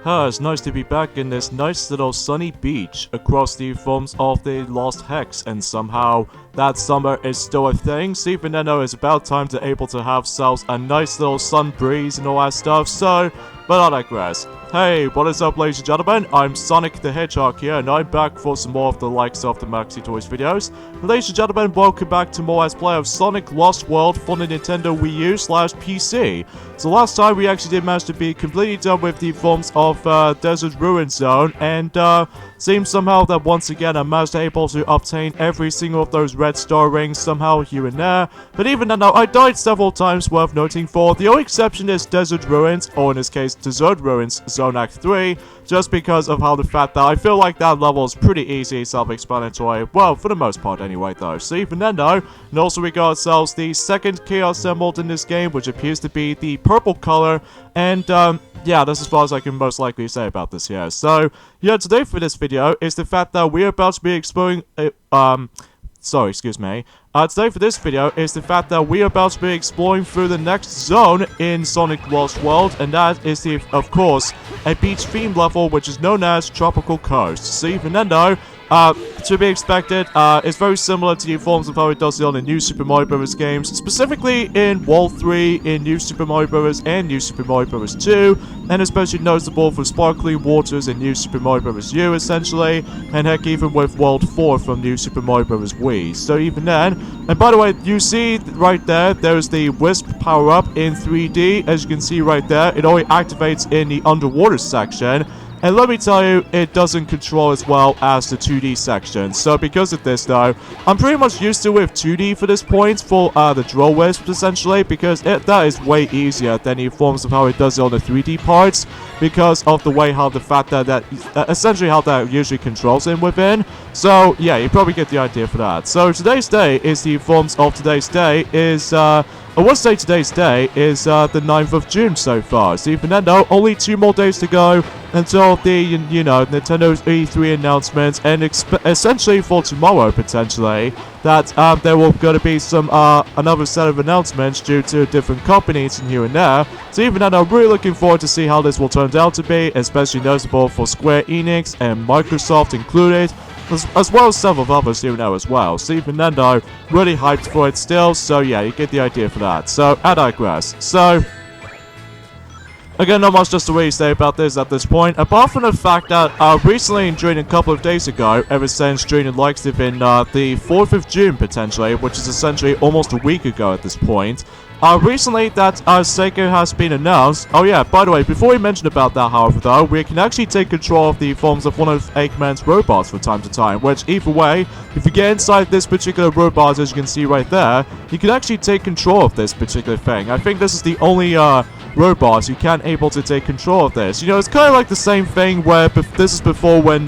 It's nice to be back in this nice little sunny beach across the forms of the Lost Hex, and somehow that summer is still a thing. So even though it's about time to able to have ourselves a nice little sun breeze and all that stuff, so, but I digress. Hey, what is up, ladies and gentlemen? I'm Sonic the Hedgehog here, and I'm back for some more of the likes of the Maxi Toys videos. Ladies and gentlemen, welcome back to more Let's Play of Sonic Lost World for the Nintendo Wii U / PC. So last time we actually did manage to be completely done with the forms of Desert Ruin Zone, and seems somehow that once again I managed to able to obtain every single of those red star rings somehow here and there. But even though I died several times, worth noting for. The only exception is Desert Ruins, or in this case Desert Ruins Zone Act 3, just because of how the fact that I feel like that level is pretty easy, self-explanatory, well, for the most part anyway though. So even then though, and also we got ourselves the second Chaos Emerald in this game, which appears to be the purple color, and yeah, that's as far as I can most likely say about this here. So, yeah, today for this video is the fact that we're about to be exploring, today for this video is the fact that we are about to be exploring through the next zone in Sonic Lost World, and that is the, of course, a beach theme level which is known as Tropical Coast. So even then though, to be expected, it's very similar to the forms of how it does it on the New Super Mario Bros. Games, specifically in World 3, in New Super Mario Bros. And New Super Mario Bros. 2, and especially noticeable for Sparkling Waters in New Super Mario Bros. U, essentially, and heck, even with World 4 from New Super Mario Bros. Wii. So even then, and by the way, you see right there, there's the Wisp power-up in 3D, as you can see right there, it only activates in the underwater section. And let me tell you, it doesn't control as well as the 2D section. So because of this though, I'm pretty much used to with 2D for this point for the Drill Wisp essentially, because that is way easier than the forms of how it does it on the 3D parts, because of the way how the fact that essentially how that usually controls in within. So yeah, you probably get the idea for that. So today's day is the forms of today's day is I would say today's day is the 9th of June so far. So even then though, only 2 more days to go until the, you know, Nintendo's E3 announcements, and essentially for tomorrow, potentially, that there will going to be some, another set of announcements due to different companies and here and there. So even then, I'm really looking forward to see how this will turn out to be, especially notable for Square Enix and Microsoft included, as well as several others here and there as well. So even then though, really hyped for it still, so yeah, you get the idea for that. So, I digress. So, again, not much just to really say about this at this point, apart from the fact that recently, during a couple of days ago, ever since during the likes of in the 4th of June potentially, which is essentially almost a week ago at this point, recently that Sega has been announced. Oh yeah, by the way, before we mention about that, however, though, we can actually take control of the forms of one of Eggman's robots from time to time, which either way, if you get inside this particular robot, as you can see right there, you can actually take control of this particular thing. I think this is the only robots you can able to take control of this. You know, it's kind of like the same thing where this is before when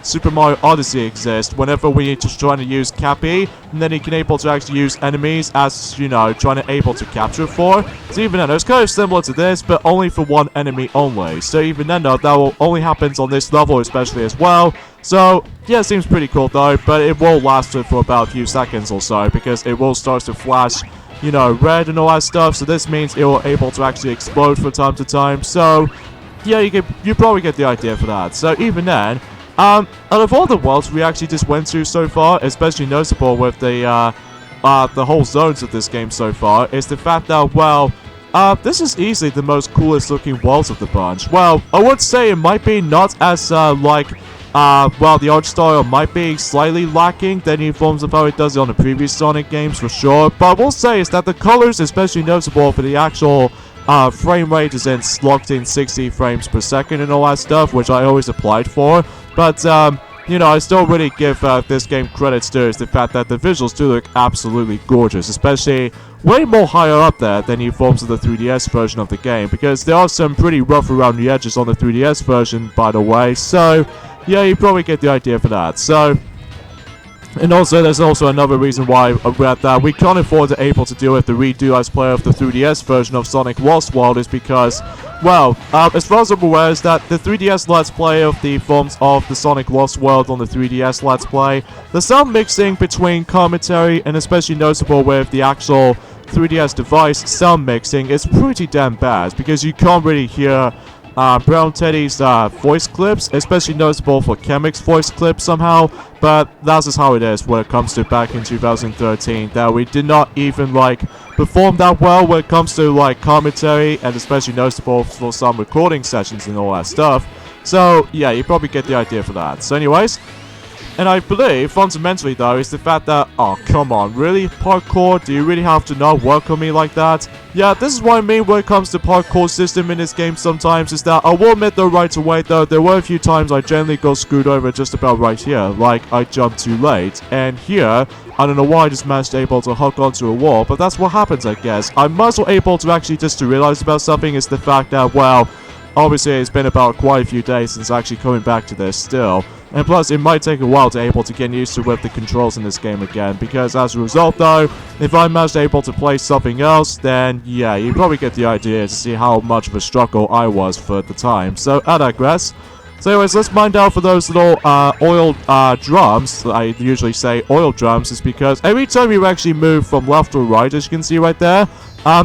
Super Mario Odyssey exists, whenever we need to try to use Cappy, and then you can able to actually use enemies as, you know, trying to able to capture for. So even then, it's kind of similar to this, but only for one enemy only. So even then, though, that will only happens on this level especially as well. So, yeah, it seems pretty cool though, but it will last for about a few seconds or so, because it will start to flash, you know, red and all that stuff, so this means it will able to actually explode from time to time. So, yeah, you probably get the idea for that. So even then, out of all the worlds we actually just went through so far, especially noticeable with the whole zones of this game so far, is the fact that, well, this is easily the most coolest looking worlds of the bunch. Well, I would say it might be not as, well, the art style might be slightly lacking than the forms of how it does it on the previous Sonic games for sure, but I will say is that the colors, especially noticeable for the actual frame rate, is locked in 60 frames per second and all that stuff, which I always applied for. But, you know, I still really give this game credits to is the fact that the visuals do look absolutely gorgeous, especially way more higher up there than the forms of the 3DS version of the game, because there are some pretty rough around the edges on the 3DS version, by the way. So, yeah, you probably get the idea for that. So, and also, there's also another reason why we can't afford to able to deal with the redo as play of the 3DS version of Sonic Lost World, is because, well, as far as I'm aware, is that the 3DS Let's Play of the forms of the Sonic Lost World on the 3DS Let's Play, the sound mixing between commentary, and especially noticeable with the actual 3DS device sound mixing, is pretty damn bad, because you can't really hear Brown Teddy's voice clips, especially noticeable for Kamek's voice clips somehow, but that's just how it is when it comes to back in 2013, that we did not even, like, perform that well when it comes to, like, commentary, and especially noticeable for some recording sessions and all that stuff. So, yeah, you probably get the idea for that. So anyways, and I believe, fundamentally though, is the fact that, oh, come on, really? Parkour? Do you really have to not work on me like that? Yeah, this is what I mean when it comes to parkour system in this game sometimes, is that I will admit though right away though, there were a few times I generally got screwed over just about right here, like I jumped too late, and here, I don't know why I just managed to able to hook onto a wall, but that's what happens I guess. I'm also able to actually just to realize about something is the fact that, well, obviously it's been about quite a few days since actually coming back to this still. And plus, it might take a while to able to get used to with the controls in this game again, because as a result though, if I managed able to play something else, then yeah, you probably get the idea to see how much of a struggle I was for the time. So, I digress. So anyways, let's mind out for those little oil drums. I usually say oil drums is because every time you actually move from left or right, as you can see right there,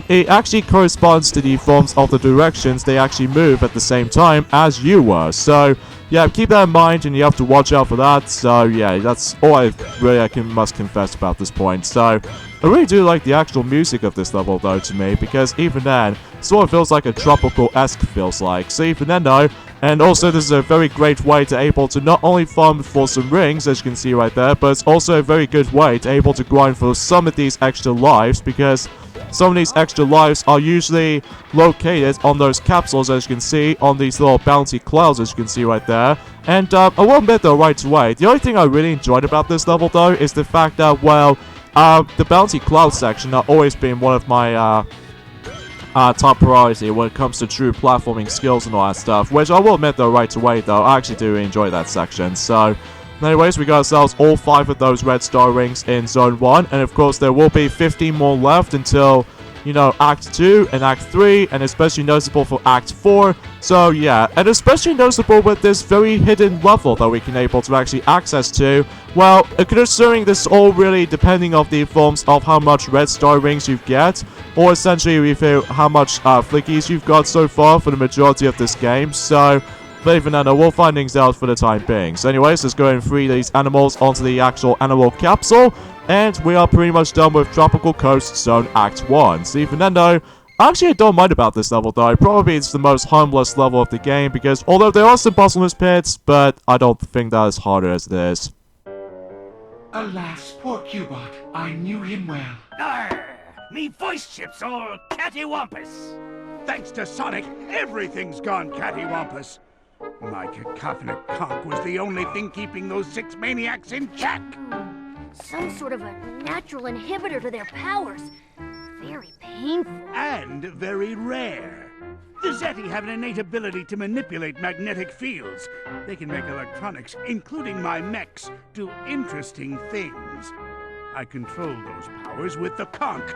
it actually corresponds to the forms of the directions they actually move at the same time as you were. So yeah, keep that in mind, and you have to watch out for that. So yeah, that's all I really must confess about this point. So I really do like the actual music of this level though to me, because even then, it sort of feels like a tropical-esque feels like. So even then though, and also this is a very great way to able to not only farm for some rings, as you can see right there, but it's also a very good way to able to grind for some of these extra lives, because some of these extra lives are usually located on those capsules, as you can see, on these little bouncy clouds, as you can see right there. And I will admit though right away, the only thing I really enjoyed about this level though is the fact that, well, the bouncy cloud section has always been one of my top priority when it comes to true platforming skills and all that stuff, which I will admit though right away though, I actually do enjoy that section. So anyways, we got ourselves all 5 of those red star rings in Zone 1, and of course there will be 15 more left until, you know, Act 2 and Act 3, and especially noticeable for Act 4. So yeah, and especially noticeable with this very hidden level that we can able to actually access to. Well, considering this all really depending on the forms of how much red star rings you get, or essentially if how much flickies you've got so far for the majority of this game. So but even then, we'll find things out for the time being. So anyways, let's go and free these animals onto the actual animal capsule. And we are pretty much done with Tropical Coast Zone Act 1. So even then though, actually I don't mind about this level though. Probably it's the most harmless level of the game, because although there are some bottomless pits, but I don't think that is harder as it is. Alas, poor Cubot. I knew him well. Arr! Me voice chips all cattywampus. Thanks to Sonic, everything's gone cattywampus. My cacophonic conch was the only thing keeping those 6 maniacs in check. Some sort of a natural inhibitor to their powers. Very painful. And very rare. The Zeti have an innate ability to manipulate magnetic fields. They can make electronics, including my mechs, do interesting things. I controlled those powers with the conch,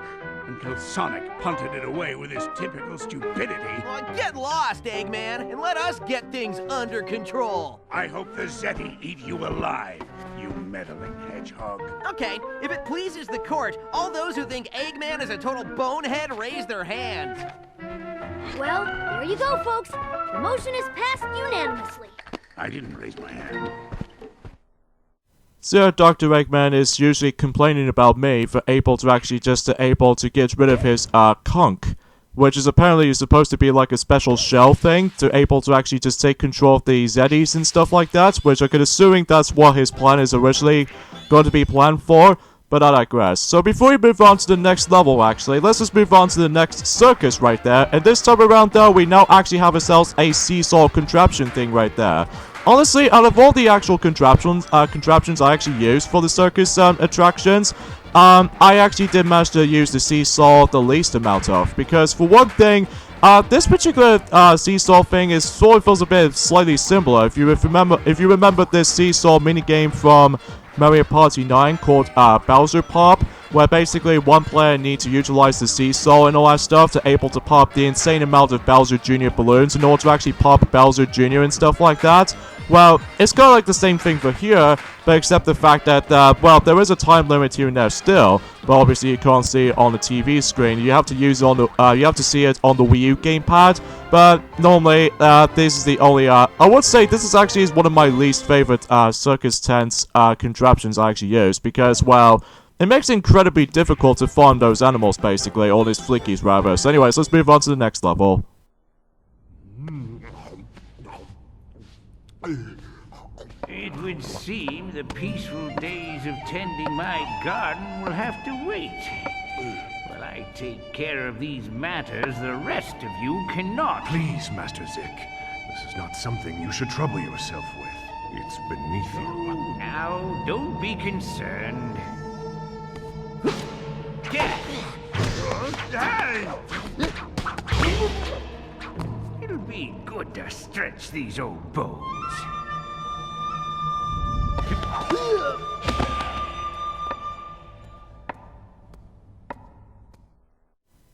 until Sonic punted it away with his typical stupidity. Well, get lost, Eggman, and let us get things under control. I hope the Zeti eat you alive, you meddling hedgehog. Okay, if it pleases the court, all those who think Eggman is a total bonehead raise their hands. Well, there you go, folks. The motion is passed unanimously. I didn't raise my hand. So Dr. Eggman is usually complaining about me for able to actually just able to get rid of his conch, which is apparently supposed to be like a special shell thing to able to actually just take control of the Zetis and stuff like that, which I could assuming that's what his plan is originally going to be planned for, but I digress. So before we move on to the next level actually, let's just move on to the next circus right there, and this time around though, we now actually have ourselves a seesaw contraption thing right there. Honestly, out of all the actual contraptions I actually used for the circus attractions, I actually did manage to use the seesaw the least amount of, because for one thing, this particular seesaw thing is sort of feels a bit slightly similar. If you remember this seesaw minigame from Mario Party 9 called Bowser Pop, where basically one player needs to utilize the seesaw and all that stuff to able to pop the insane amount of Bowser Jr. balloons in order to actually pop Bowser Jr. and stuff like that. Well, it's kind of like the same thing for here, but except the fact that, well, there is a time limit here and there still, but obviously you can't see it on the TV screen. You have to use it on the, you have to see it on the Wii U gamepad, but normally, this is the only, I would say this is actually one of my least favorite, Circus Tents, contraptions I actually use, because, well, it makes it incredibly difficult to farm those animals, basically, or these flickies, rather. So anyways, let's move on to the next level. It would seem the peaceful days of tending my garden will have to wait. While I take care of these matters, the rest of you cannot. Please, Master Zik. This is not something you should trouble yourself with. It's beneath you. Now, don't be concerned. Get It'll be good to stretch these old bones.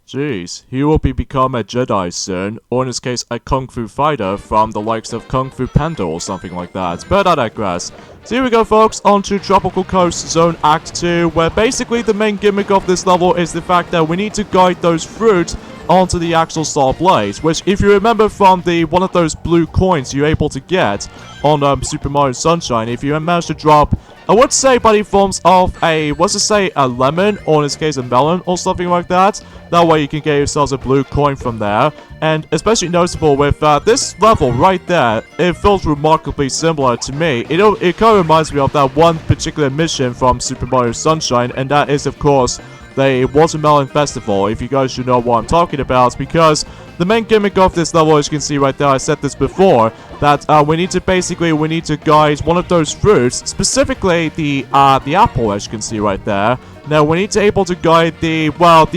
Jeez, he will become a Jedi soon, or in this case, a Kung Fu fighter from the likes of Kung Fu Panda or something like that, but I digress. So here we go, folks, on to Tropical Coast Zone Act 2, where basically the main gimmick of this level is the fact that we need to guide those fruit onto the actual Star Blaze, which, if you remember from the one of those blue coins you're able to get on Super Mario Sunshine, if you manage to drop, I would say by the forms of a, what's to say, a lemon, or in this case a melon, or something like that. That way you can get yourselves a blue coin from there. And especially noticeable with this level right there, it feels remarkably similar to me. It kind of reminds me of that one particular mission from Super Mario Sunshine, and that is, of course, the Watermelon Festival, if you guys should know what I'm talking about, because the main gimmick of this level, as you can see right there, I said this before, that we need to guide one of those fruits, specifically the apple, as you can see right there. Now, we need to able to guide the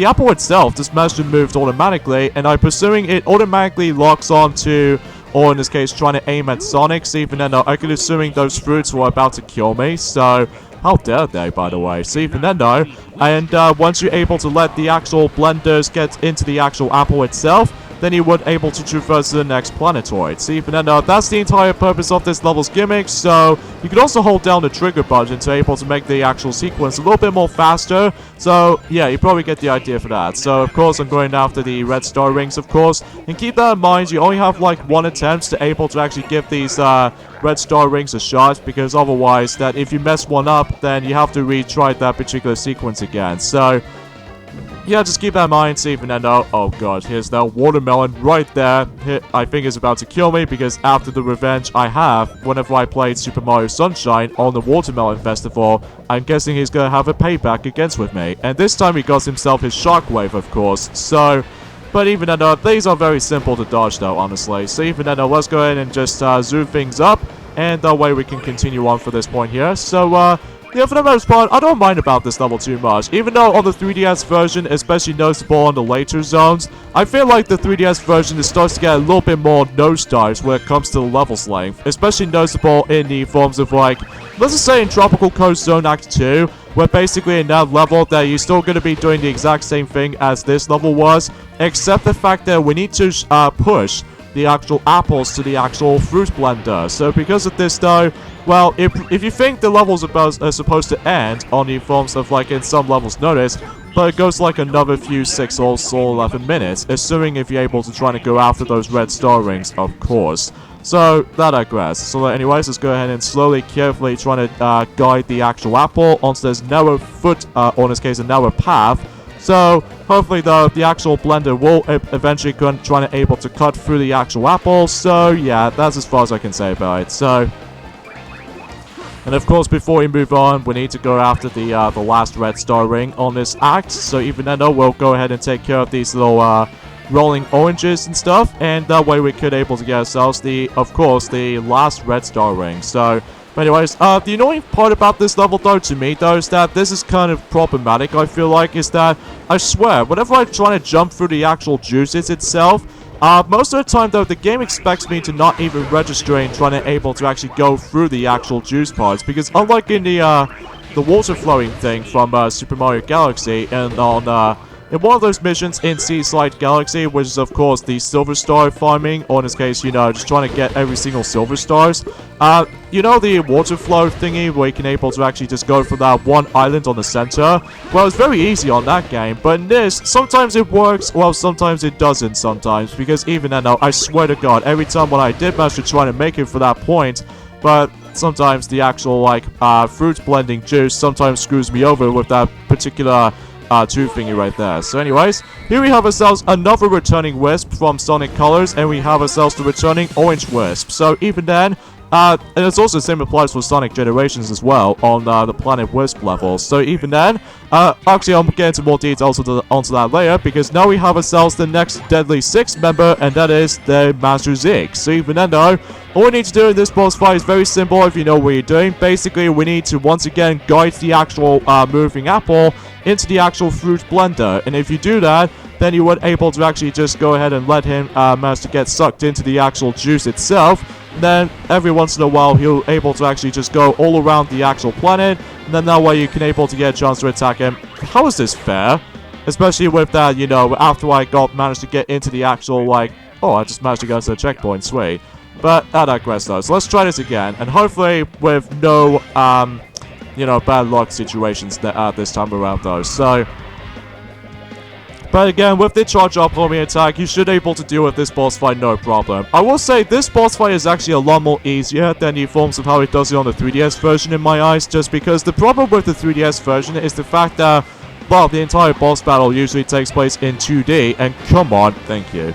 apple itself just managed to move automatically, and I'm presuming it automatically locks on to, or in this case, trying to aim at Sonic, so even then, I could assuming those fruits were about to kill me, so how dare they, by the way. See, even then, though. And once you're able to let the actual blenders get into the actual apple itself, then you would able to traverse to the next planetoid. See, even then, that's the entire purpose of this level's gimmick, so you can also hold down the trigger button to able to make the actual sequence a little bit more faster. So, yeah, you probably get the idea for that. So, of course, I'm going after the red star rings, of course. And keep that in mind, you only have, like, one attempt to able to actually give these, red star rings a shot, because otherwise, that if you mess one up, then you have to retry that particular sequence again. So, yeah, just keep that in mind, see, Fernando. Oh god, here's that watermelon right there. I think it's about to kill me, because after the revenge I have whenever I played Super Mario Sunshine on the Watermelon Festival, I'm guessing he's gonna have a payback against with me. And this time he got himself his Shockwave, of course. So, but even then, these are very simple to dodge though, honestly. So even then, let's go ahead and just zoom things up, and that way we can continue on for this point here. So, yeah, for the most part, I don't mind about this level too much. Even though on the 3DS version, especially noticeable on the later zones, I feel like the 3DS version starts to get a little bit more nosedives when it comes to the level's length. Especially noticeable in the forms of, like, let's just say in Tropical Coast Zone Act 2, where basically in that level that you're still going to be doing the exact same thing as this level was, except the fact that we need to push the actual apples to the actual fruit blender. So because of this though, well, if you think the levels are supposed to end on the forms of, like, in some levels notice, but it goes like another few 6 or 11 minutes, assuming if you're able to try to go after those red star rings, of course. So, that I digress. So anyways, let's go ahead and slowly, carefully try to guide the actual apple onto this narrow foot, or in this case, a narrow path. So, hopefully, though, the actual blender will eventually try to able to cut through the actual apple. So, yeah, that's as far as I can say about it. So, and of course, before we move on, we need to go after the last red star ring on this act. So, even then, we'll go ahead and take care of these little rolling oranges and stuff. And that way, we could able to get ourselves of course, the last red star ring. So, but anyways, the annoying part about this level, though, to me, though, is that this is kind of problematic, I feel like, is that, I swear, whenever I try to jump through the actual juices itself, most of the time, though, the game expects me to not even register and trying to able to actually go through the actual juice parts, because unlike in the the water flowing thing from Super Mario Galaxy, and on in one of those missions in Seaside Galaxy, which is of course the Silver Star farming, or in this case, you know, just trying to get every single Silver Stars. You know the water flow thingy where you can able to actually just go for that one island on the center? Well, it's very easy on that game, but in this, sometimes it works, well, sometimes it doesn't sometimes, because even then, I swear to God, every time when I did manage to try to make it for that point, but sometimes the actual, like, fruit blending juice sometimes screws me over with that particular tube thingy right there. So anyways, here we have ourselves another returning Wisp from Sonic Colors, and we have ourselves the returning Orange Wisp. So even then, and it's also the same applies for Sonic Generations as well on the Planet Wisp level. So even then, actually I'll get into more details onto that later, because now we have ourselves the next Deadly Six member, and that is the Master Zig. So even then though, all we need to do in this boss fight is very simple if you know what you're doing. Basically, we need to once again guide the actual moving apple into the actual fruit blender, and if you do that, then you would able to actually just go ahead and let him manage to get sucked into the actual juice itself. Then every once in a while he'll able to actually just go all around the actual planet, and then that way you can able to get a chance to attack him. How is this fair? Especially with that, you know, after I managed to get into the actual, like, oh, I just managed to go to the checkpoint, sweet. But I digress though, so let's try this again, and hopefully with no you know, bad luck situations this time around though. So, but again, with the charge up homing attack, you should be able to deal with this boss fight no problem. I will say this boss fight is actually a lot more easier than the forms of how it does it on the 3DS version in my eyes, just because the problem with the 3DS version is the fact that, well, the entire boss battle usually takes place in 2D, and come on, thank you.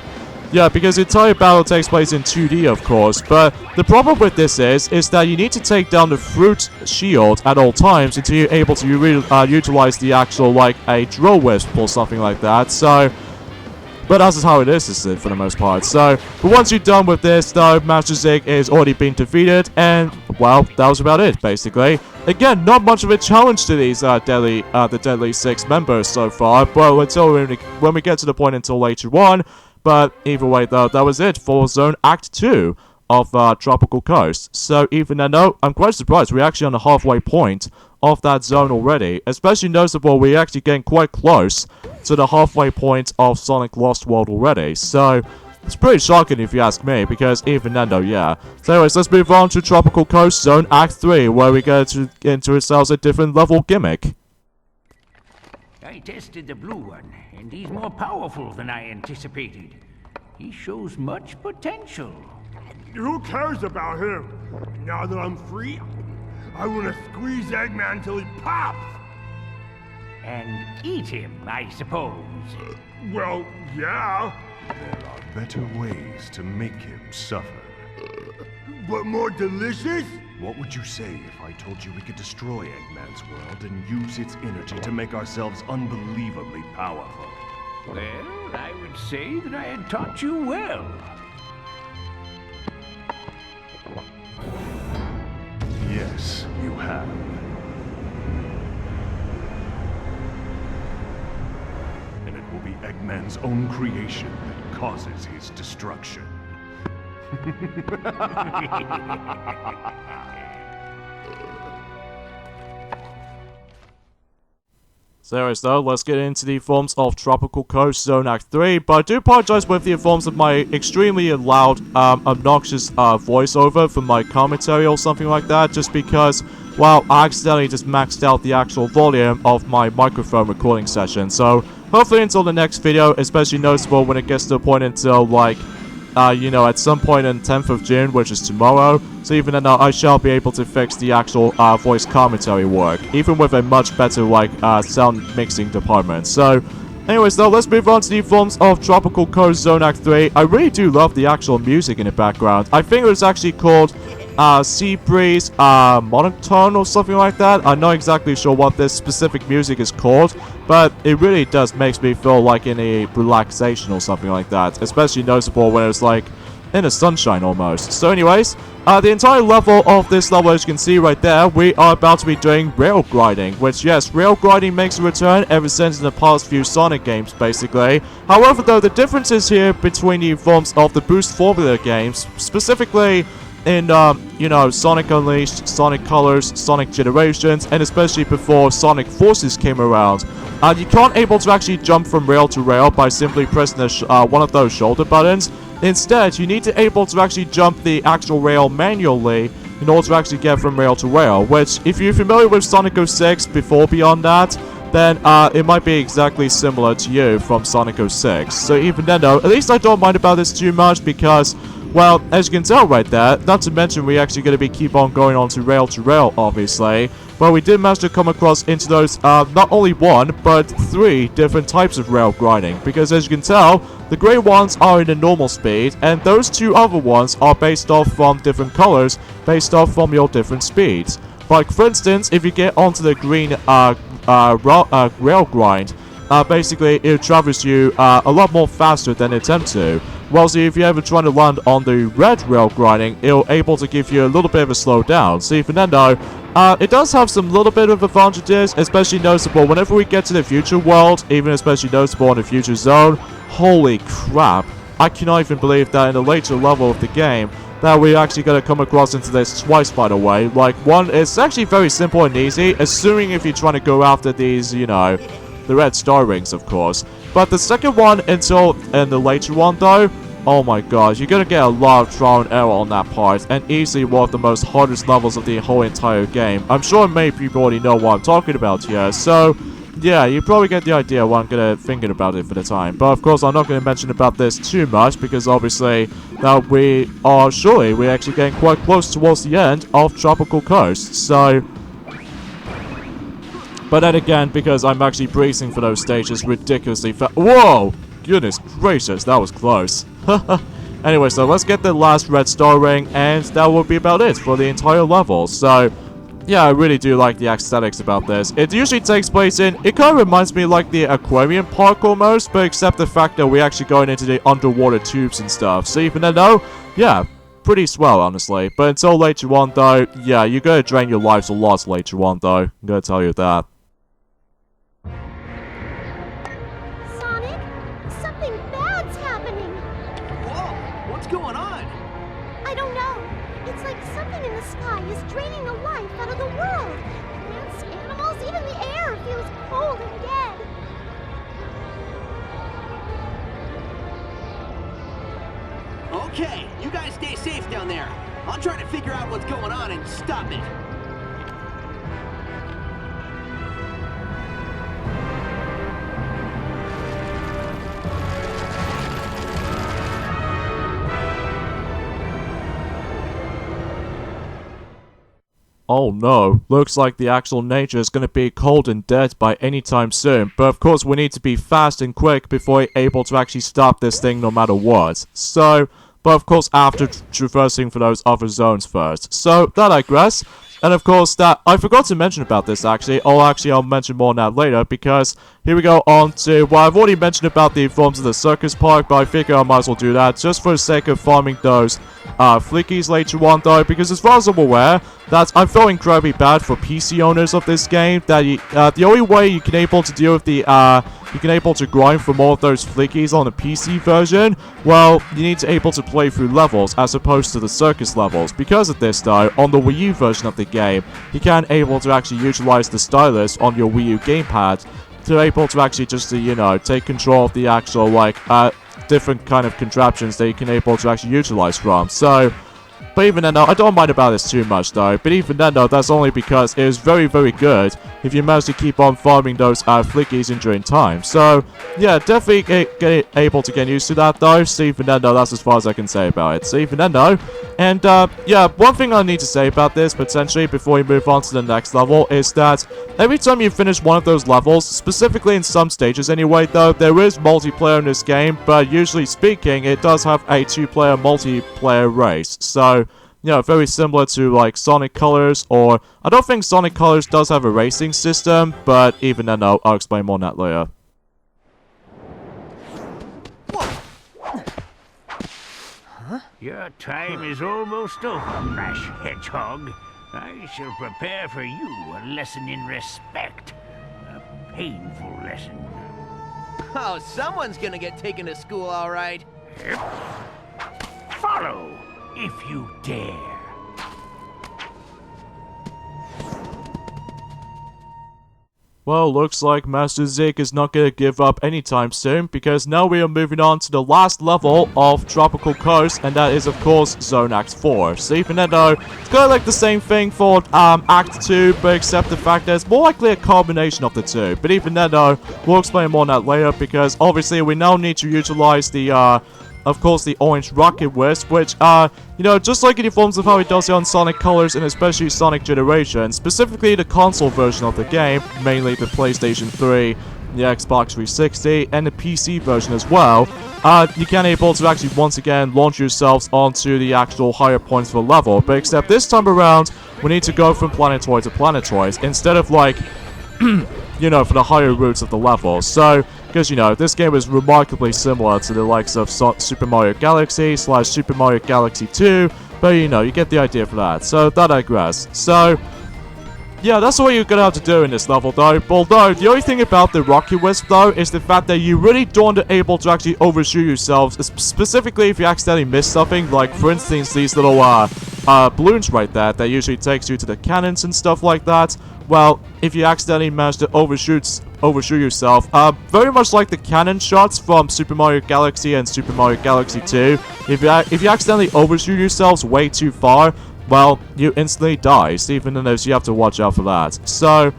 Yeah, because the entire battle takes place in 2D, of course, but the problem with this is that you need to take down the fruit shield at all times until you're able to utilize the actual, like, a drill wisp or something like that, so... But that's just how it is for the most part. So, but once you're done with this, though, Master Zig is already been defeated, and, well, that was about it, basically. Again, not much of a challenge to these the Deadly Six members so far, but until when we get to the point until later on. But either way, though, that was it for Zone Act 2 of Tropical Coast. So even then, though, I'm quite surprised we're actually on the halfway point of that zone already. Especially noticeable, we're actually getting quite close to the halfway point of Sonic Lost World already. So it's pretty shocking if you ask me, because even then, though, yeah. So anyways, let's move on to Tropical Coast Zone Act 3, where we get into ourselves a different level gimmick. I tested the blue one, and he's more powerful than I anticipated. He shows much potential. Who cares about him? Now that I'm free, I want to squeeze Eggman till he pops! And eat him, I suppose. Well, yeah. There are better ways to make him suffer. But more delicious? What would you say if I told you we could destroy Eggman's world and use its energy to make ourselves unbelievably powerful? Well, I would say that I had taught you well. Yes, you have. And it will be Eggman's own creation that causes his destruction. So anyways though, let's get into the forms of Tropical Coast Zone Act 3, but I do apologize with the forms of my extremely loud, obnoxious voiceover for my commentary or something like that, just because, well, I accidentally just maxed out the actual volume of my microphone recording session. So hopefully until the next video, especially noticeable when it gets to the point until, like, you know, at some point on 10th of June, which is tomorrow. So even then, I shall be able to fix the actual voice commentary work, even with a much better, like, sound mixing department. So, anyways, though, let's move on to the forms of Tropical Coast Zone Act 3. I really do love the actual music in the background. I think it was actually called Sea Breeze Monotone or something like that. I'm not exactly sure what this specific music is called, but it really does makes me feel like in a relaxation or something like that, especially noticeable when it's like in the sunshine almost. So anyways, the entire level of this level, as you can see right there, we are about to be doing rail gliding, which, yes, rail gliding makes a return ever since in the past few Sonic games, basically. However, though, the differences here between the forms of the Boost Formula games, specifically in, you know, Sonic Unleashed, Sonic Colors, Sonic Generations, and especially before Sonic Forces came around. You can't able to actually jump from rail to rail by simply pressing one of those shoulder buttons. Instead, you need to able to actually jump the actual rail manually in order to actually get from rail to rail, which, if you're familiar with Sonic 06 before Beyond that, then it might be exactly similar to you from Sonic 06. So even then though, at least I don't mind about this too much because, well, as you can tell right there, not to mention we're actually going to keep on going on to rail, obviously, but we did manage to come across into those, not only one, but 3 different types of rail grinding, because as you can tell, the grey ones are in the normal speed, and those 2 other ones are based off from different colors, based off from your different speeds. Like, for instance, if you get onto the green, rail grind, basically it travels you a lot more faster than attempt to. Well, see, if you ever try to land on the red rail grinding, it'll able to give you a little bit of a slowdown. See, for then though, it does have some little bit of advantages, especially noticeable whenever we get to the future world, even especially noticeable in the future zone. Holy crap, I cannot even believe that in a later level of the game, that we're actually going to come across into this twice, by the way. Like, one, it's actually very simple and easy, assuming if you're trying to go after these, you know, the red star rings, of course. But the second one, until in the later one, though, oh my gosh, you're going to get a lot of trial and error on that part, and easily one of the most hardest levels of the whole entire game. I'm sure many people already know what I'm talking about here, so yeah, you probably get the idea what I'm gonna thinking about it for the time. But of course, I'm not gonna mention about this too much because obviously now we're actually getting quite close towards the end of Tropical Coast. So, but then again, because I'm actually bracing for those stages ridiculously fast. Whoa! Goodness gracious, that was close. Anyway, so let's get the last red star ring, and that will be about it for the entire level. So, yeah, I really do like the aesthetics about this. It usually takes place in, it kind of reminds me like the aquarium park almost, but except the fact that we're actually going into the underwater tubes and stuff. So even though, yeah, pretty swell, honestly. But until later on, though, yeah, you're going to drain your lives a lot later on, though. I'm going to tell you that. Sonic, something bad's happening. Whoa, what's going on? I don't know. It's like something in the sky is draining the life out of the world. Plants, animals, even the air feels cold and dead. Okay, you guys stay safe down there. I'll try to figure out what's going on and stop it. Oh no, looks like the actual nature is gonna be cold and dead by any time soon, but of course we need to be fast and quick before we're able to actually stop this thing no matter what. So, but of course after traversing for those other zones first. So, that I digress. And of course, that I forgot to mention about this actually. I'll mention more on that later because here we go on to, well, I've already mentioned about the forms of the circus park, but I figure I might as well do that just for the sake of farming those flickies later on though, because as far as I'm aware, that I feel incredibly bad for PC owners of this game, that the only way you can able to deal with the, you can able to grind for more of those flickies on the PC version, well, you need to able to play through levels as opposed to the circus levels. Because of this though, on the Wii U version of the game, you can able to actually utilize the stylus on your Wii U gamepad to able to actually just, you know, take control of the actual, like, different kind of contraptions that you can able to actually utilize from. So, but even then though, I don't mind about this too much though, but even then though, that's only because it is very, very good if you manage to keep on farming those flickies in during time. So, yeah, definitely get able to get used to that though, so even then though, that's as far as I can say about it. So even then though, and yeah, one thing I need to say about this potentially before we move on to the next level is that every time you finish one of those levels, specifically in some stages anyway though, there is multiplayer in this game, but usually speaking, it does have a 2-player multiplayer race. So, you know, very similar to like Sonic Colors, or I don't think Sonic Colors does have a racing system, but even then I'll explain more on that later. Your time is almost over, rash hedgehog. I shall prepare for you a lesson in respect. A painful lesson. Oh, someone's gonna get taken to school, all right. Follow, if you dare. Well, looks like Master Zig is not gonna give up anytime soon, because now we are moving on to the last level of Tropical Coast, and that is, of course, Zone Act 4. So even though it's kind of like the same thing for Act 2, but except the fact that it's more likely a combination of the two. But even then, though, we'll explain more on that later, because obviously we now need to utilize the, of course, the orange rocket wisp, which, you know, just like in the forms of how it does it on Sonic Colors and especially Sonic Generation, specifically the console version of the game, mainly the PlayStation 3, the Xbox 360, and the PC version as well, you can able to actually once again launch yourselves onto the actual higher points of the level, but except this time around, we need to go from planetoid to planetoid, instead of like, you know, for the higher routes of the level. So, because, you know, this game is remarkably similar to the likes of Super Mario Galaxy / Super Mario Galaxy 2, but, you know, you get the idea for that. So, that I digress. So, yeah, that's what you're gonna have to do in this level, though. Although, the only thing about the Rocket Wisp, though, is the fact that you really don't able to actually overshoot yourselves, specifically if you accidentally miss something, like, for instance, these little, balloons right there that usually takes you to the cannons and stuff like that. Well, if you accidentally manage to overshoot yourself, very much like the cannon shots from Super Mario Galaxy and Super Mario Galaxy 2, if you accidentally overshoot yourselves way too far, well, you instantly die, so even though you have to watch out for that. So,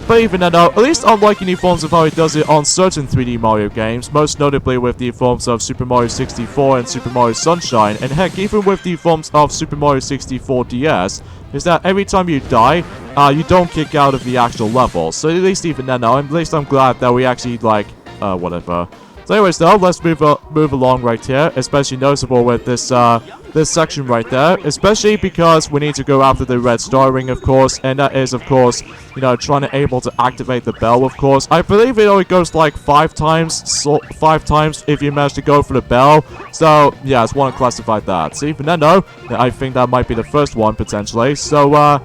but even then, at least unlike any forms of how it does it on certain 3D Mario games, most notably with the forms of Super Mario 64 and Super Mario Sunshine, and heck, even with the forms of Super Mario 64 DS, is that every time you die, you don't kick out of the actual level. So at least even then, at least I'm glad that we actually, like, whatever. So anyways, though, let's move along right here, especially noticeable with this, this section right there, especially because we need to go after the red star ring, of course, and that is, of course, you know, trying to able to activate the bell, of course. I believe it only goes like 5 times, so 5 times if you manage to go for the bell. So, yeah, I just want to classify that. So even then, though, I think that might be the first one, potentially. So,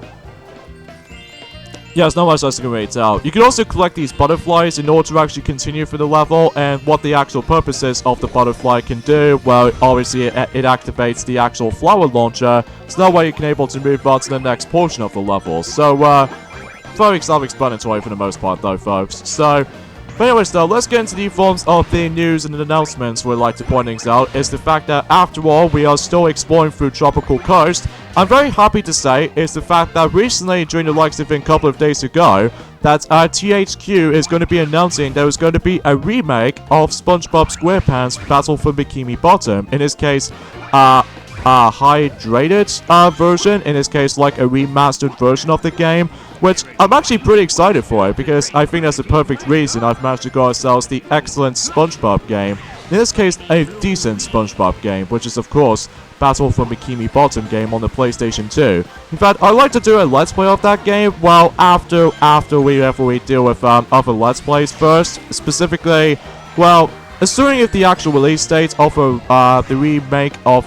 yeah, there's not much else I can really tell. You can also collect these butterflies in order to actually continue through the level, and what the actual purposes of the butterfly can do, well, obviously it activates the actual flower launcher, so that way you can able to move on to the next portion of the level. So, very self-explanatory for the most part though, folks. So, but anyways though, let's get into the forms of the news and the announcements we'd like to point things out, is the fact that after all, we are still exploring through Tropical Coast. I'm very happy to say is the fact that recently, during the likes of a couple of days ago, that THQ is going to be announcing there is going to be a remake of SpongeBob SquarePants Battle for Bikini Bottom. In this case, hydrated version, in this case like a remastered version of the game, which I'm actually pretty excited for it, because I think that's the perfect reason I've managed to go ourselves the excellent SpongeBob game. In this case, a decent SpongeBob game, which is of course Battle for Bikini Bottom game on the PlayStation 2. In fact, I'd like to do a Let's Play of that game, well, after we deal with other Let's Plays first. Specifically, well, assuming if the actual release date of the remake of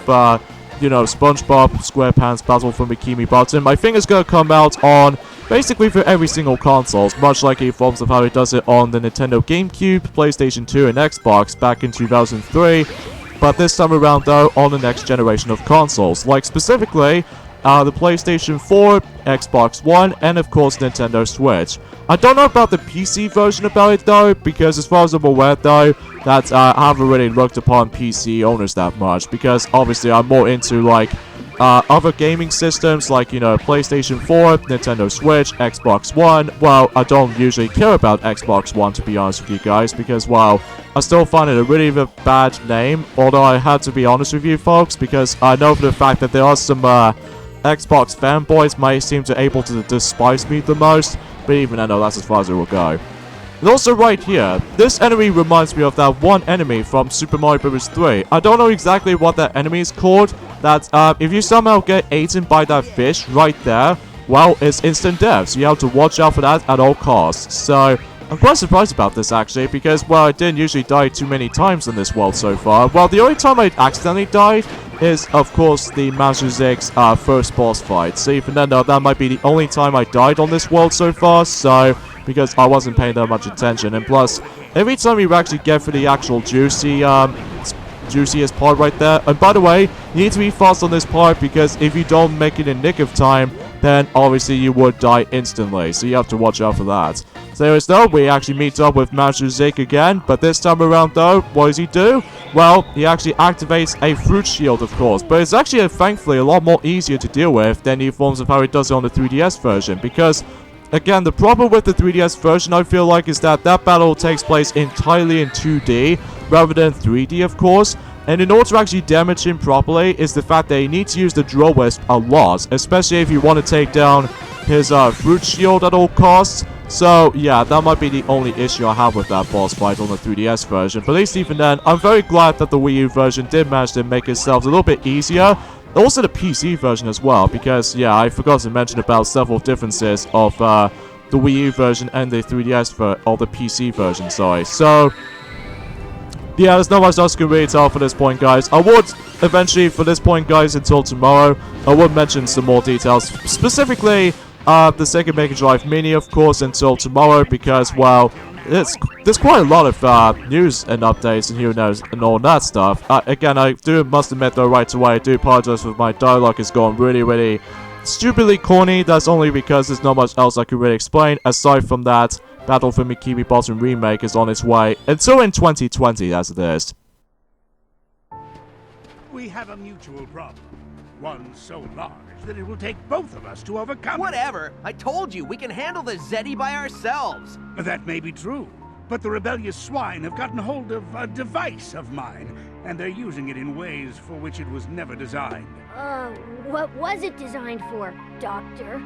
you know, SpongeBob SquarePants Battle for Bikini Bottom, I think it's gonna come out on basically for every single console, much like it forms of how it does it on the Nintendo GameCube, PlayStation 2, and Xbox back in 2003. But this time around, though, on the next generation of consoles, like specifically the PlayStation 4, Xbox One, and of course Nintendo Switch. I don't know about the PC version about it though, because as far as I'm aware though, that I haven't really looked upon PC owners that much, because obviously I'm more into like other gaming systems like, you know, PlayStation 4, Nintendo Switch, Xbox One. Well, I don't usually care about Xbox One, to be honest with you guys, because, well, I still find it a really bad name, although I had to be honest with you folks, because I know for the fact that there are some Xbox fanboys might seem to able to despise me the most, but even I know that's as far as it will go. And also right here, this enemy reminds me of that one enemy from Super Mario Bros. 3. I don't know exactly what that enemy is called, that if you somehow get eaten by that fish right there, well, it's instant death, so you have to watch out for that at all costs. So, I'm quite surprised about this actually, because, well, I didn't usually die too many times in this world so far. Well, the only time I accidentally died is, of course, the Master Zig's first boss fight. So even then, though, that might be the only time I died on this world so far, so because I wasn't paying that much attention. And plus, every time you actually get for the actual juiciest part right there, and by the way, you need to be fast on this part, because if you don't make it in nick of time, then obviously you would die instantly, so you have to watch out for that. So anyways though, we actually meet up with Master Zeke again, but this time around though, what does he do? Well, he actually activates a fruit shield, of course, but it's actually thankfully a lot more easier to deal with than the forms of how he does it on the 3DS version, because again, the problem with the 3DS version, I feel like, is that that battle takes place entirely in 2D rather than 3D, of course. And in order to actually damage him properly is the fact that you need to use the Drill Wisp a lot, especially if you want to take down his fruit shield at all costs. So yeah, that might be the only issue I have with that boss fight on the 3DS version. But at least even then, I'm very glad that the Wii U version did manage to make itself a little bit easier. Also the PC version as well, because yeah, I forgot to mention about several differences of the Wii U version and the 3DS or the PC version, sorry. So yeah, there's not much else I can really tell for this point, guys. I would eventually, for this point, guys, until tomorrow, I would mention some more details. Specifically, the Sega Mega Drive Mini, of course, until tomorrow, because, well, there's quite a lot of news and updates and who knows and all that stuff. Again, I must admit, though, right away, I do apologize if my dialogue has gone really stupidly corny. That's only because there's not much else I can really explain. Aside from that, Battle for Bikini Bottom remake is on its way until in 2020, as it is. We have a mutual problem. One so large that it will take both of us to overcome it. Whatever. I told you, we can handle the Zeti by ourselves. That may be true, but the rebellious swine have gotten hold of a device of mine, and they're using it in ways for which it was never designed. What was it designed for, Doctor?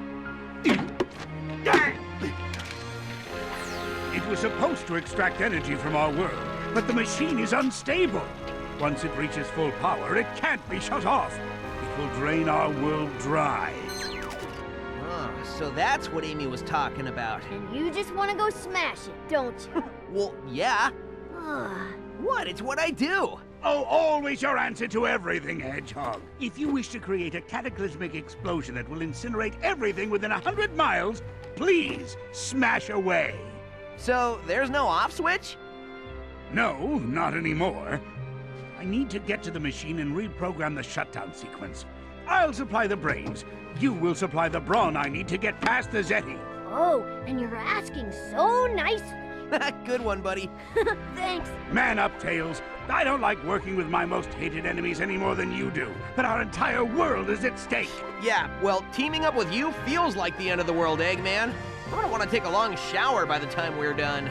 It was supposed to extract energy from our world, but the machine is unstable. Once it reaches full power, it can't be shut off. It will drain our world dry. Oh, so that's what Amy was talking about. And you just want to go smash it, don't you? Well, yeah. What? It's what I do. Oh, always your answer to everything, Hedgehog. If you wish to create a cataclysmic explosion that will incinerate everything within 100 miles, please smash away. So, there's no off switch? No, not anymore. I need to get to the machine and reprogram the shutdown sequence. I'll supply the brains. You will supply the brawn I need to get past the Zeti. Oh, and you're asking so nicely. Good one, buddy. Thanks. Man up, Tails. I don't like working with my most hated enemies any more than you do, but our entire world is at stake. Yeah, well, teaming up with you feels like the end of the world, Eggman. I'm gonna want to take a long shower by the time we're done.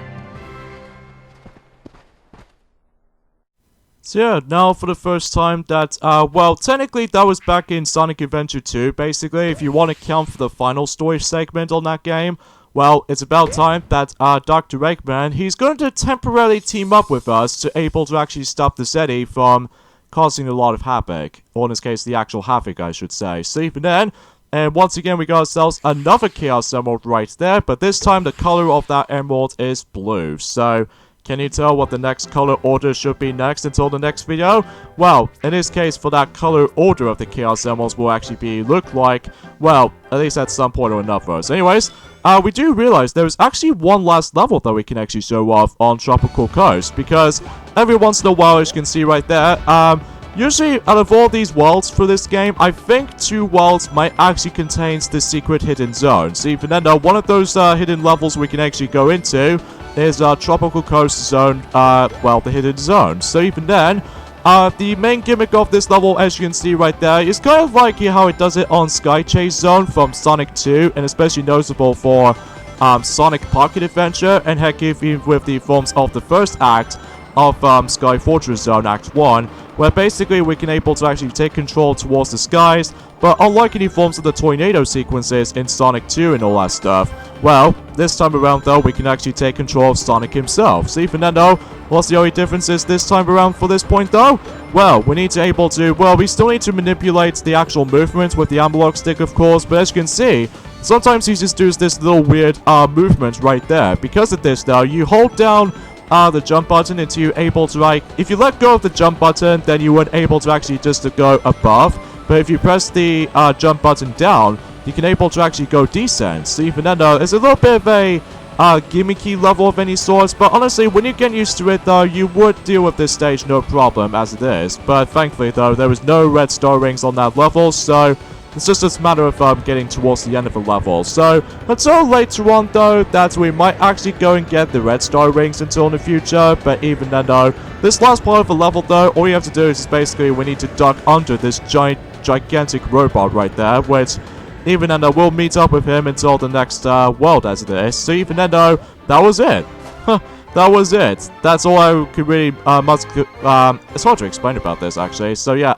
So yeah, now for the first time that, well, technically that was back in Sonic Adventure 2, basically, if you want to count for the final story segment on that game. Well, it's about time that, Dr. Eggman, he's going to temporarily team up with us to able to actually stop the Zeti from causing a lot of havoc. Or in this case, the actual havoc, I should say. So even then, and once again, we got ourselves another Chaos Emerald right there, but this time the color of that emerald is blue. So, can you tell what the next color order should be next until the next video? Well, in this case, for that color order of the Chaos Emeralds will actually look like, well, at least at some point or another. So anyways, we do realize there is actually one last level that we can actually show off on Tropical Coast, because every once in a while, as you can see right there, usually out of all these worlds for this game, I think 2 worlds might actually contain the secret hidden zone. So even then, one of those hidden levels we can actually go into is Tropical Coast Zone, well, the hidden zone. So even then, the main gimmick of this level, as you can see right there, is kind of like how it does it on Sky Chase Zone from Sonic 2, and especially noticeable for Sonic Pocket Adventure, and heck, even with the forms of the first act of Sky Fortress Zone Act 1, where basically we can able to actually take control towards the skies, but unlike any forms of the tornado sequences in Sonic 2 and all that stuff, well, this time around though, we can actually take control of Sonic himself. So even then though, what's the only differences this time around for this point though? Well, we need to able to, well, we still need to manipulate the actual movement with the analog stick, of course, but as you can see, sometimes he just does this little weird movement right there. Because of this though, you hold down the jump button until you're able to, like, if you let go of the jump button, then you weren't able to actually just to go above, but if you press the jump button down, you can able to actually go descent. So even then though, it's a little bit of a gimmicky level of any sorts, but honestly, when you get used to it though, you would deal with this stage no problem as it is. But thankfully though, there was no red star rings on that level, so It's just a matter of getting towards the end of the level. So, until later on though, that we might actually go and get the red star rings until in the future, but even then though, this last part of the level though, all you have to do is basically we need to duck under this gigantic robot right there, which even then though, we'll meet up with him until the next world as it is. So even then though, that was it. That was it. That's all I could really, it's hard to explain about this, actually. So, yeah,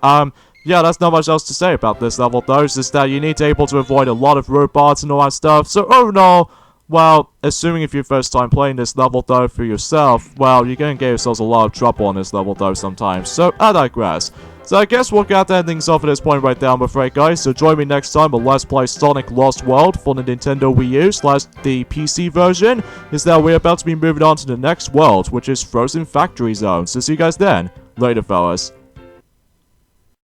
yeah, that's not much else to say about this level, though. It's just that you need to be able to avoid a lot of robots and all that stuff. So, overall, well, assuming if you're first time playing this level, though, for yourself, well, you're going to get yourselves a lot of trouble on this level, though, sometimes. So, I digress. So I guess we'll get that things off at this point right there, I'm afraid, guys. So join me next time on Let's Play Sonic Lost World for the Nintendo Wii U / the PC version. Is that we're about to be moving on to the next world, which is Frozen Factory Zone. So see you guys then. Later, fellas.